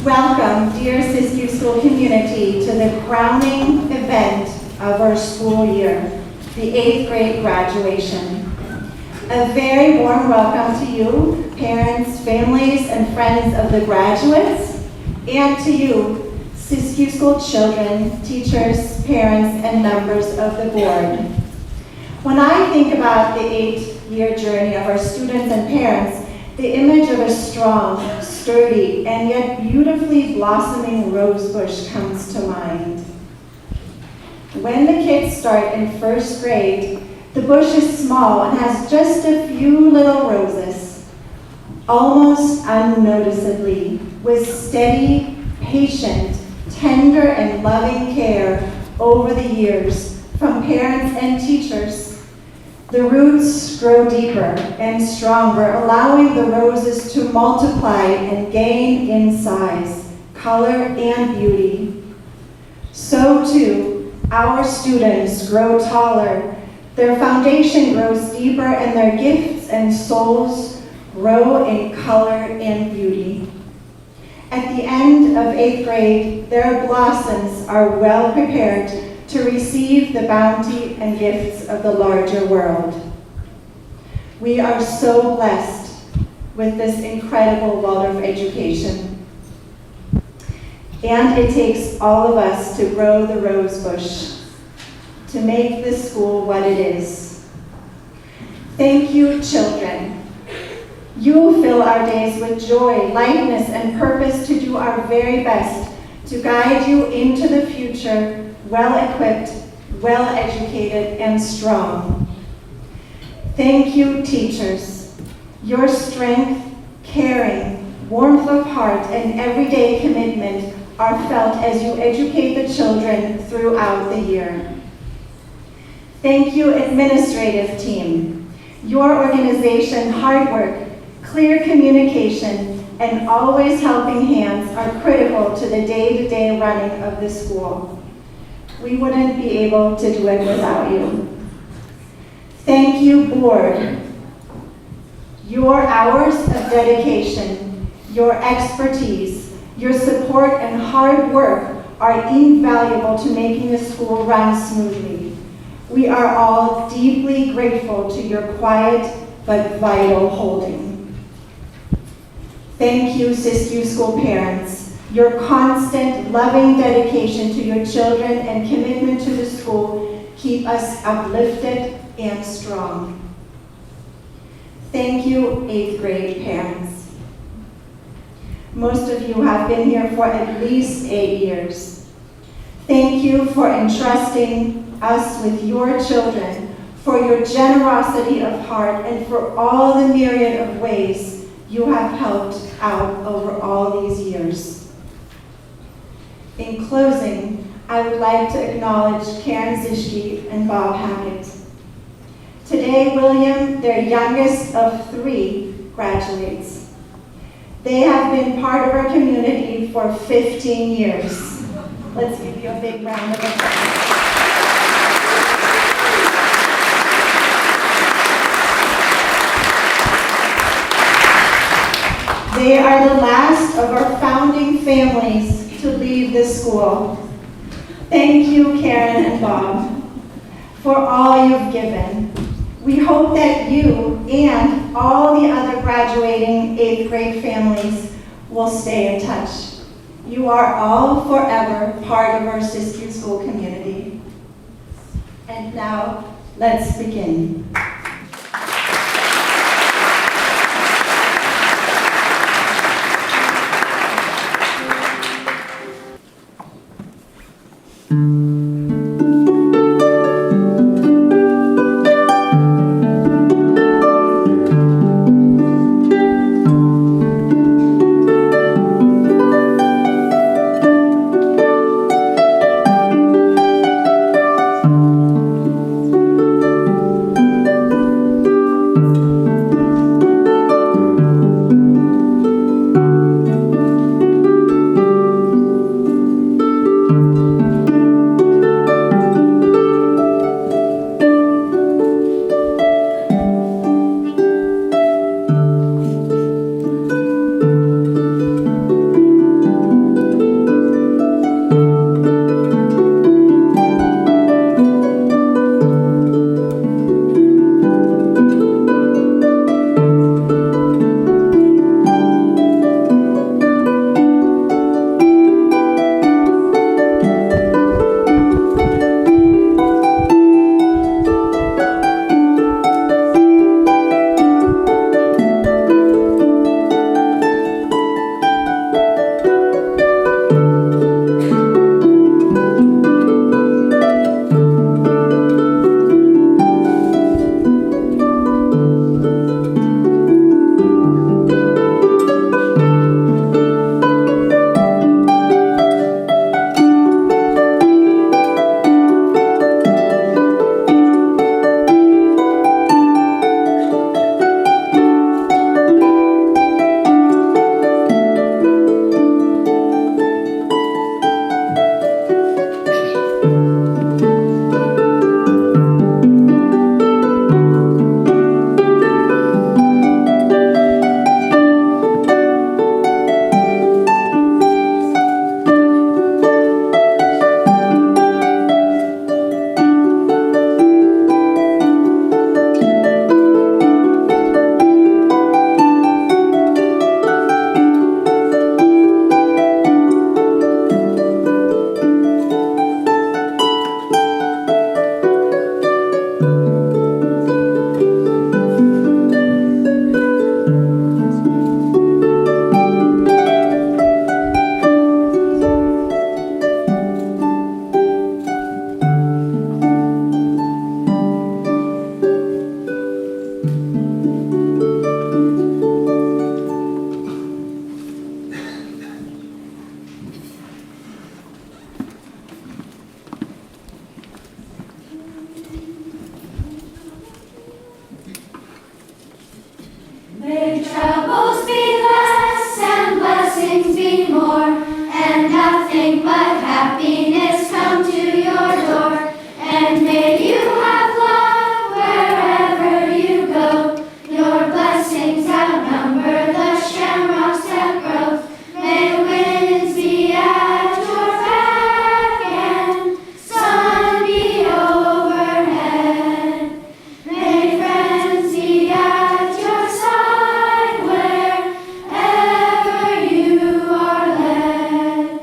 Welcome, dear Siskiyou School community, to the crowning event of our school year, the 8th grade graduation. A very warm welcome to you, parents, families, and friends of the graduates, and to you, Siskiyou School children, teachers, parents, and members of the board. When I think about the 8-year journey of our students and parents, the image of a strong, sturdy, and yet beautifully blossoming rose bush comes to mind. When the kids start in 1st grade, the bush is small and has just a few little roses, almost unnoticeably, with steady, patient, tender, and loving care over the years from parents and teachers. The roots grow deeper and stronger, allowing the roses to multiply and gain in size, color, and beauty. So too, our students grow taller, their foundation grows deeper, and their gifts and souls grow in color and beauty. At the end of 8th grade, their blossoms are well prepared to receive the bounty and gifts of the larger world. We are so blessed with this incredible Waldorf education. And it takes all of us to grow the rose bush, to make this school what it is. Thank you, children. You fill our days with joy, lightness, and purpose to do our very best to guide you into the future well-equipped, well-educated, and strong. Thank you, teachers. Your strength, caring, warmth of heart, and everyday commitment are felt as you educate the children throughout the year. Thank you, administrative team. Your organization, hard work, clear communication, and always helping hands are critical to the day-to-day running of the school. We wouldn't be able to do it without you. Thank you, board. Your hours of dedication, your expertise, your support, and hard work are invaluable to making the school run smoothly. We are all deeply grateful to your quiet but vital holding. Thank you, Siskiyou School parents. Your constant, loving dedication to your children and commitment to the school keep us uplifted and strong. Thank you, 8th grade parents. Most of you have been here for at least 8 years. Thank you for entrusting us with your children, for your generosity of heart, and for all the myriad of ways you have helped out over all these years. In closing, I would like to acknowledge Karen Zischke and Bob Hackett. Today, William, their youngest of 3, graduates. They have been part of our community for 15 years. Let's give you a big round of applause. They are the last of our founding families to leave this school. Thank you, Karen and Bob, for all you've given. We hope that you and all the other graduating 8th grade families will stay in touch. You are all forever part of our Siskiyou School community. And now, let's begin. blessings be more, and nothing but happiness come to your door. And may you have love wherever you go. Your blessings outnumber the shamrocks that grow. May winds be at your back and sun be overhead. May friends be at your side wherever you are led.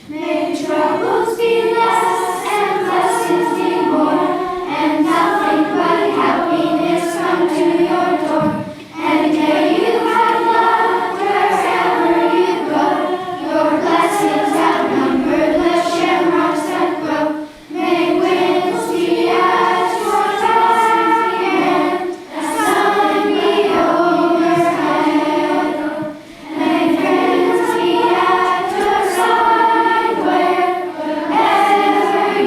May troubles be less and blessings be more, and nothing but happiness come to your door. And may you have love wherever you go. Your blessings outnumber the shamrocks that grow. May winds be at your back and the sun be overhead. May friends be at your side wherever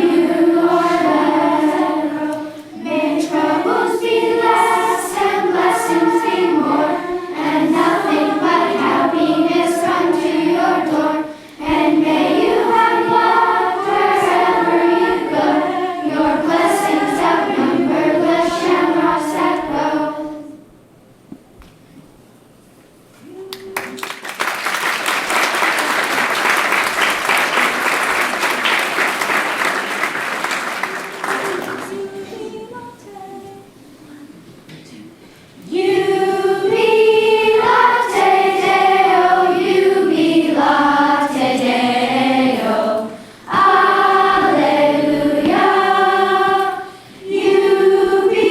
you are led. May troubles be less and blessings be more, and nothing but happiness come to your door. And may you have love wherever you go. Your blessings outnumber the shamrocks that grow. Jubilate Deo, jubilate Deo, alleluia. Jubilate Deo, jubilate Deo, alleluia. Jubilate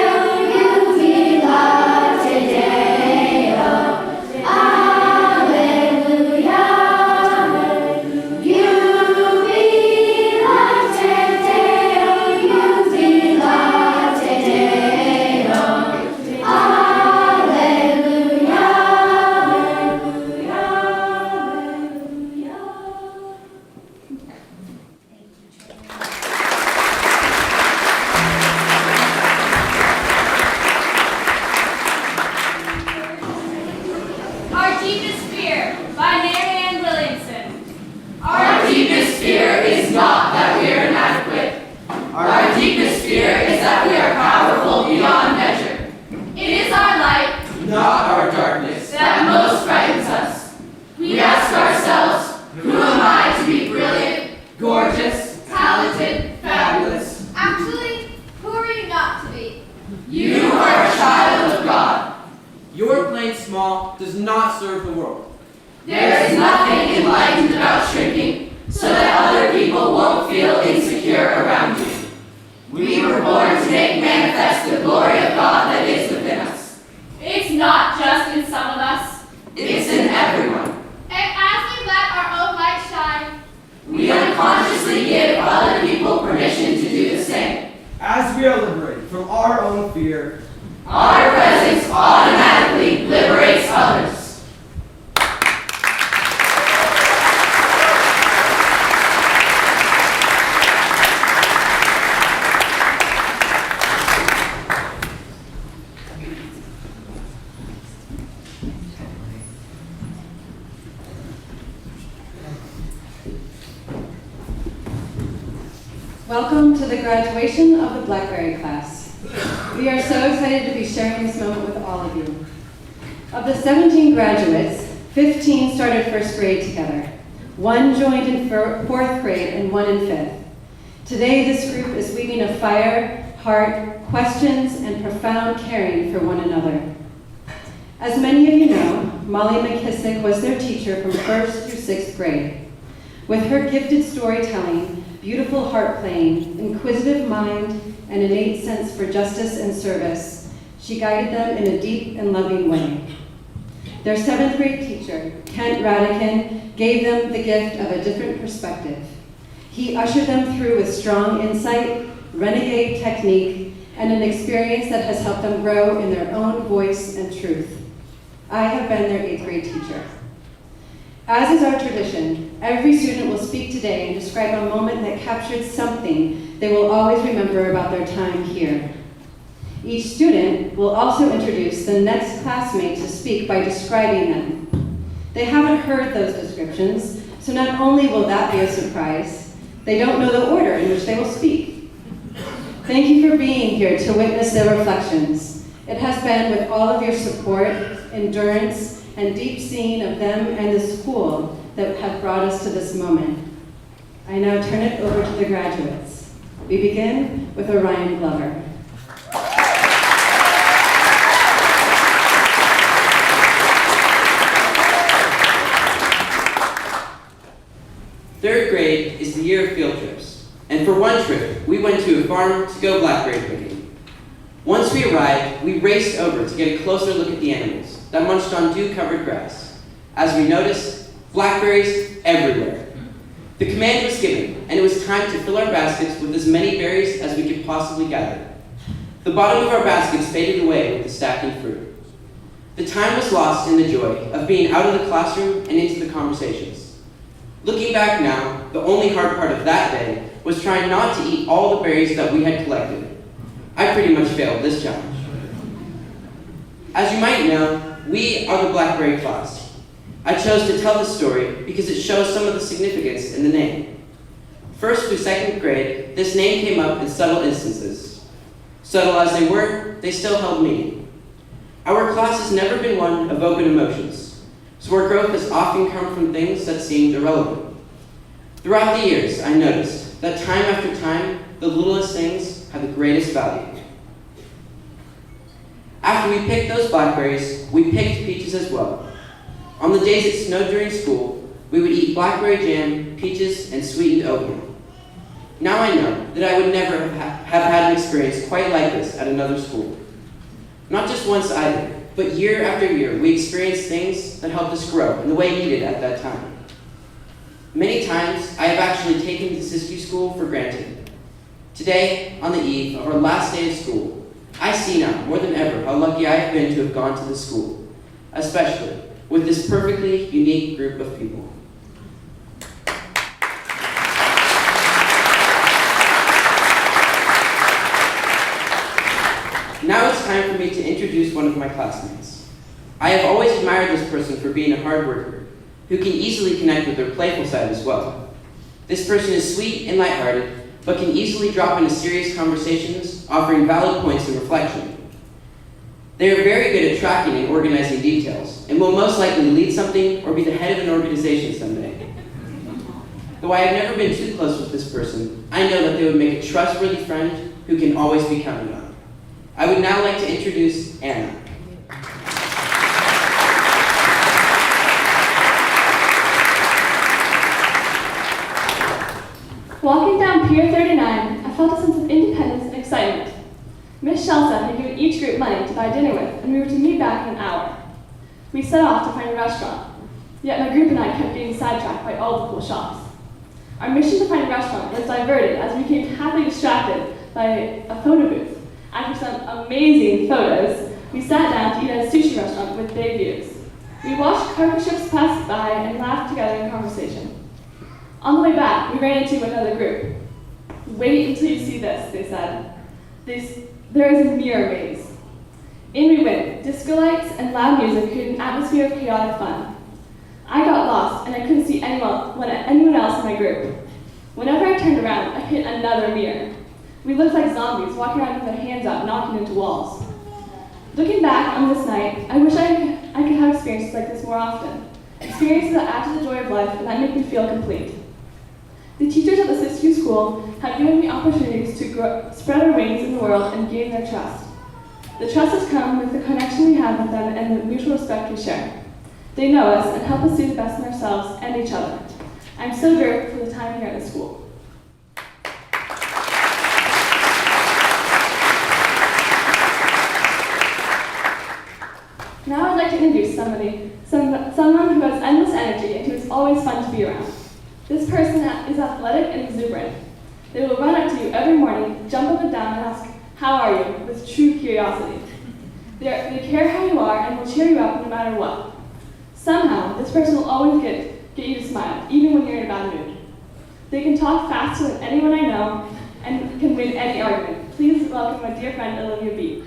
Deo, jubilate Deo, alleluia. Jubilate Deo, jubilate Deo, Our deepest fear by Mary Ann Williamson. Our deepest fear is not that we are inadequate. Our deepest fear is that we are powerful beyond measure. It is our light. Not our darkness that most frightens us. We ask ourselves, who am I to be brilliant, gorgeous, talented, fabulous? Actually, who are you not to be? You are a child of God. Your playing small does not serve the world. There is nothing enlightened about shrinking so that other people won't feel insecure around you. We were born to make manifest the glory of God that is within us. It's not just in some of us. It's in everyone. And as we let our own light shine, We unconsciously give other people permission to do the same. As we are liberated from our own fear, Our presence automatically liberates others. Welcome to the graduation of the Blackberry class. We are so excited to be sharing this moment with all of you. Of the 17 graduates, 15 started first grade together. One joined in fourth grade and one in fifth. Today, this group is weaving a fire, heart, questions, and profound caring for one another. As many of you know, Molly McKissick was their teacher from first through sixth grade. With her gifted storytelling, beautiful harp playing, inquisitive mind, and innate sense for justice and service, she guided them in a deep and loving way. Their seventh grade teacher, Kent Radican, gave them the gift of a different perspective. He ushered them through with strong insight, renegade technique, and an experience that has helped them grow in their own voice and truth. I have been their eighth grade teacher. As is our tradition, every student will speak today and describe a moment that captured something they will always remember about their time here. Each student will also introduce the next classmate to speak by describing them. They haven't heard those descriptions, so not only will that be a surprise, they don't know the order in which they will speak. Thank you for being here to witness their reflections. It has been with all of your support, endurance, and deep seeing of them and the school that have brought us to this moment. I now turn it over to the graduates. We begin with Orion Glover. Third grade is the year of field trips, and for one trip, we went to a farm to go blackberry picking. Once we arrived, we raced over to get a closer look at the animals that munched on dew-covered grass. As we noticed, blackberries everywhere. The command was given, and it was time to fill our baskets with as many berries as we could possibly gather. The bottom of our baskets faded away with the stacking fruit. The time was lost in the joy of being out of the classroom and into the conversations. Looking back now, the only hard part of that day was trying not to eat all the berries that we had collected. I pretty much failed this challenge. As you might know, we are the Blackberry class. I chose to tell this story because it shows some of the significance in the name. First through second grade, this name came up in subtle instances. Subtle as they were, they still held meaning. Our class has never been one of open emotions, so our growth has often come from things that seemed irrelevant. Throughout the years, I noticed that time after time, the littlest things have the greatest value. After we picked those blackberries, we picked peaches as well. On the days it snowed during school, we would eat blackberry jam, peaches, and sweetened oatmeal. Now I know that I would never have had an experience quite like this at another school. Not just once either, but year after year, we experienced things that helped us grow in the way needed at that time. Many times, I have actually taken the Siskiyou School for granted. Today, on the eve of our last day of school, I see now, more than ever, how lucky I have been to have gone to this school, especially with this perfectly unique group of people. Now it's time for me to introduce one of my classmates. I have always admired this person for being a hard worker, who can easily connect with their playful side as well. This person is sweet and lighthearted, but can easily drop into serious conversations, offering valid points of reflection. They are very good at tracking and organizing details, and will most likely lead something or be the head of an organization someday. Though I have never been too close with this person, I know that they would make a trustworthy friend who can always be counted on. I would now like to introduce Anna. Walking down Pier 39, I felt a sense of independence and excitement. Miss Shelsa had given each group money to buy dinner with, and we were to meet back in an hour. We set off to find a restaurant, yet my group and I kept getting sidetracked by all the cool shops. Our mission to find a restaurant was diverted as we became happily distracted by a photo booth. After some amazing photos, we sat down to eat at a sushi restaurant with big views. We watched cargo ships pass by and laughed together in conversation. On the way back, we ran into another group. "Wait until you see this," they said. There is a mirror maze. In we went. Disco lights and loud music created an atmosphere of chaotic fun. I got lost and I couldn't see anyone else in my group. Whenever I turned around, I hit another mirror. We looked like zombies walking around with our hands out, knocking into walls. Looking back on this night, I wish I could have experiences like this more often. Experiences that add to the joy of life and that make me feel complete. The teachers at the Siskiyou School have given me opportunities to spread our wings in the world and gain their trust. The trust has come with the connection we have with them and the mutual respect we share. They know us and help us see the best in ourselves and each other. I'm so grateful for the time here at the school. Now I'd like to introduce someone who has endless energy and who is always fun to be around. This person is athletic and exuberant. They will run up to you every morning, jump up and down, and ask, "How are you?" with true curiosity. They care how you are and will cheer you up no matter what. Somehow, this person will always get get you to smile, even when you're in a bad mood. They can talk faster than anyone I know and can win any argument. Please welcome my dear friend Olivia B.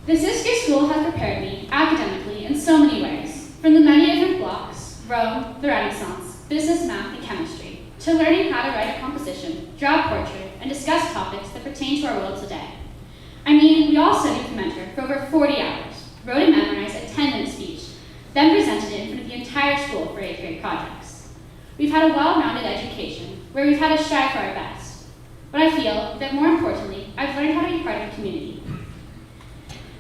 The sixth grade school has prepared me academically in so many ways, from the many different blocks, Rome, the Renaissance, business, math, and chemistry, to learning how to write a composition, draw a portrait, and discuss topics that pertain to our world today. I mean, we all studied with a mentor for over 40 hours, wrote and memorized a 10-minute speech, then presented it in front of the entire school for 8th grade projects. We've had a well-rounded education, where we've had to strive for our best. But I feel that more importantly, I've learned how to be part of a community.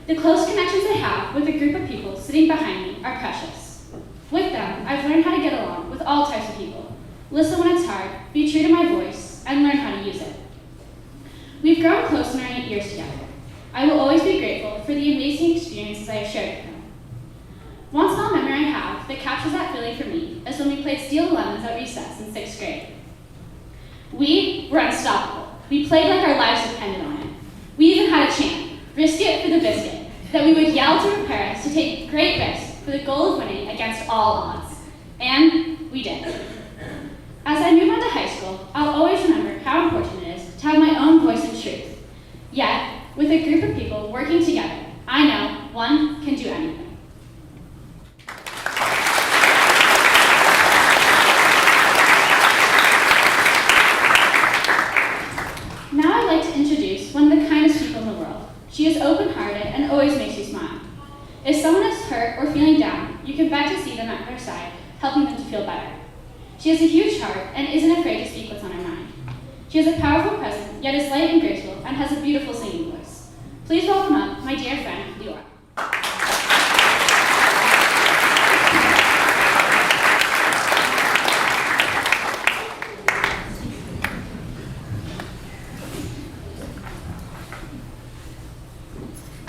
The close connections I have with a group of people sitting behind me are precious. With them, I've learned how to get along with all types of people, listen when it's hard, be true to my voice, and learn how to use it. We've grown close in our 8 years together. I will always be grateful for the amazing experiences I have shared with them. One small memory I have that captures that feeling for me is when we played Steel Lemons at recess in 6th grade. We were unstoppable. We played like our lives depended on it. We even had a chant, risk it for the biscuit, that we would yell to prepare us to take great risks for the goal of winning against all odds. And we did. As I move on to high school, I'll always remember how important it is to have my own voice and truth. Yet, with a group of people working together, I know one can do anything. Now I'd like to introduce one of the kindest people in the world. She is open-hearted and always makes you smile. If someone is hurt or feeling down, you can bet to see them at her side, helping them to feel better. She has a huge heart and isn't afraid to speak what's on her mind. She has a powerful presence, yet is light and graceful, and has a beautiful singing voice. Please welcome up my dear friend, Leora.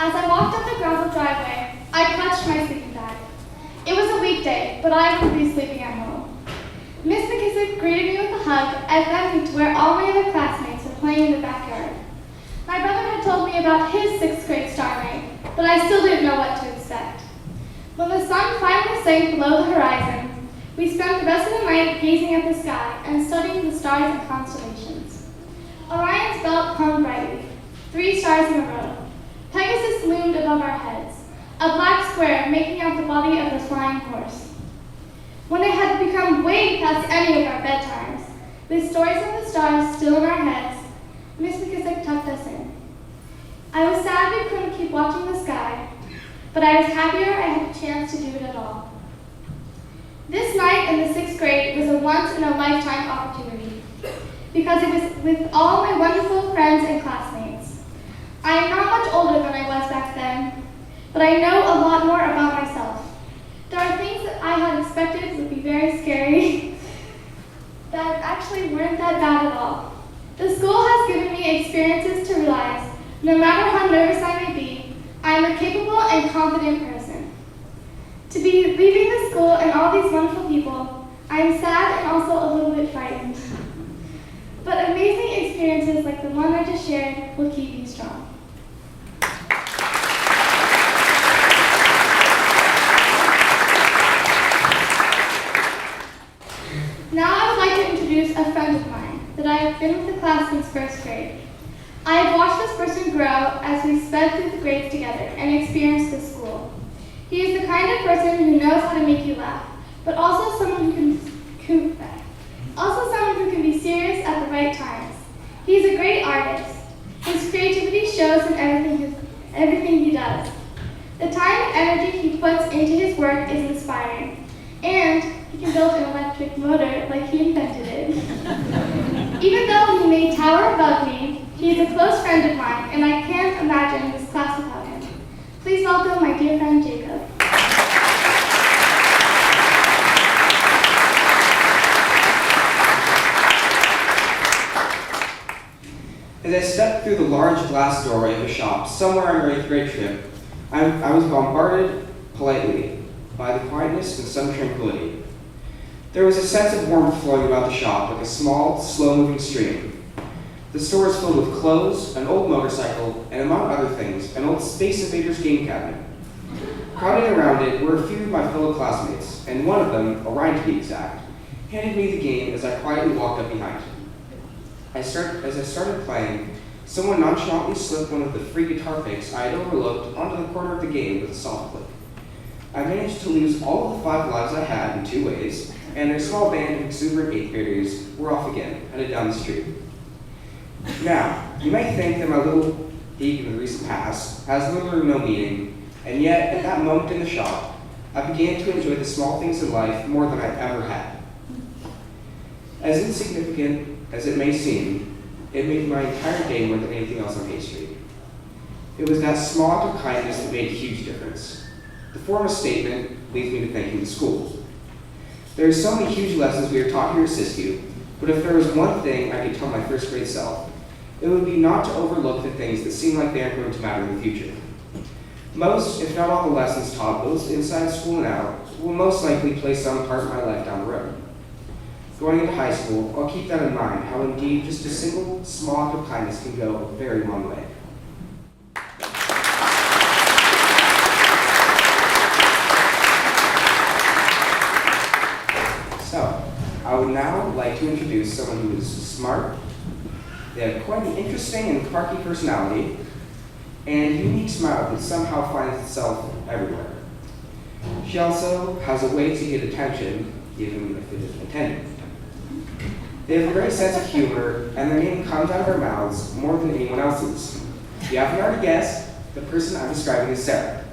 As I walked up the gravel driveway, I clutched my sleeping bag. It was a weekday, but I would be sleeping at home. Miss McKissick greeted me with a hug and led me to where all my other classmates were playing in the backyard. My brother had told me about his 6th grade star night, but I still didn't know what to expect. When the sun finally sank below the horizon, we spent the rest of the night gazing at the sky and studying the stars and constellations. Orion's belt hung brightly, 3 stars in a row. Pegasus loomed above our heads, a black square making out the body of the flying horse. When it had become way past any of our bedtimes, with stories of the stars still in our heads, Miss McKissick tucked us in. I was sad we couldn't keep watching the sky, but I was happier I had a chance to do it at all. This night in the 6th grade was a once-in-a-lifetime opportunity, because it was with all my wonderful friends and classmates. I am not much older than I was back then, but I know a lot more about myself. There are things that I had expected would be very scary that actually weren't that bad at all. The school has given me experiences to realize, no matter how nervous I may be, I am a capable and confident person. To be leaving the school and all these wonderful people, I am sad and also a little bit frightened. But amazing experiences like the one I just shared will keep me strong. Now I would like to introduce a friend of mine that I have been with the class since 1st grade. I have watched this person grow as we sped through the grades together and experienced the school. He is the kind of person who knows how to make you laugh, but also someone who can be serious at the right times. He is a great artist. His creativity shows in everything he does. The time and energy he puts into his work is inspiring, and he can build an electric motor like he invented it. Even though he may tower above me, he is a close friend of mine, and I can't imagine this class without him. Please welcome my dear friend Jacob. As I stepped through the large glass doorway of a shop somewhere on our 8th grade trip, I was bombarded politely by the quietness and some tranquility. There was a sense of warmth flowing about the shop like a small, slow-moving stream. The store is filled with clothes, an old motorcycle, and among other things, an old Space Invaders game cabinet. Crowding around it were a few of my fellow classmates, and one of them, Orion to be exact, handed me the game as I quietly walked up behind him. As I started playing, someone nonchalantly slipped one of the free guitar picks I had overlooked onto the corner of the game with a soft click. I managed to lose all of the 5 lives I had in 2 ways, and a small band of exuberant 8th graders were off again, headed down the street. Now, you might think that my little peek in the recent past has little or no meaning, and yet, at that moment in the shop, I began to enjoy the small things in life more than I ever had. As insignificant as it may seem, it made my entire day more than anything else on Hay Street. It was that small act of kindness that made a huge difference. The form of statement leads me to thanking the school. There are so many huge lessons we are taught here at Siskiyou, but if there was one thing I could tell my first grade self, it would be not to overlook the things that seem like they aren't going to matter in the future. Most, if not all, the lessons taught both inside school and out will most likely play some part in my life down the road. Going into high school, I'll keep that in mind, how indeed just a single small act of kindness can go a very long way. So, I would now like to introduce someone who is smart, they have quite an interesting and quirky personality, and a unique smile that somehow finds itself everywhere. She also has a way to get attention, even if it isn't intended. They have a great sense of humor, and their name comes out of their mouths more than anyone else's. If you haven't already guessed, the person I'm describing is Sarah.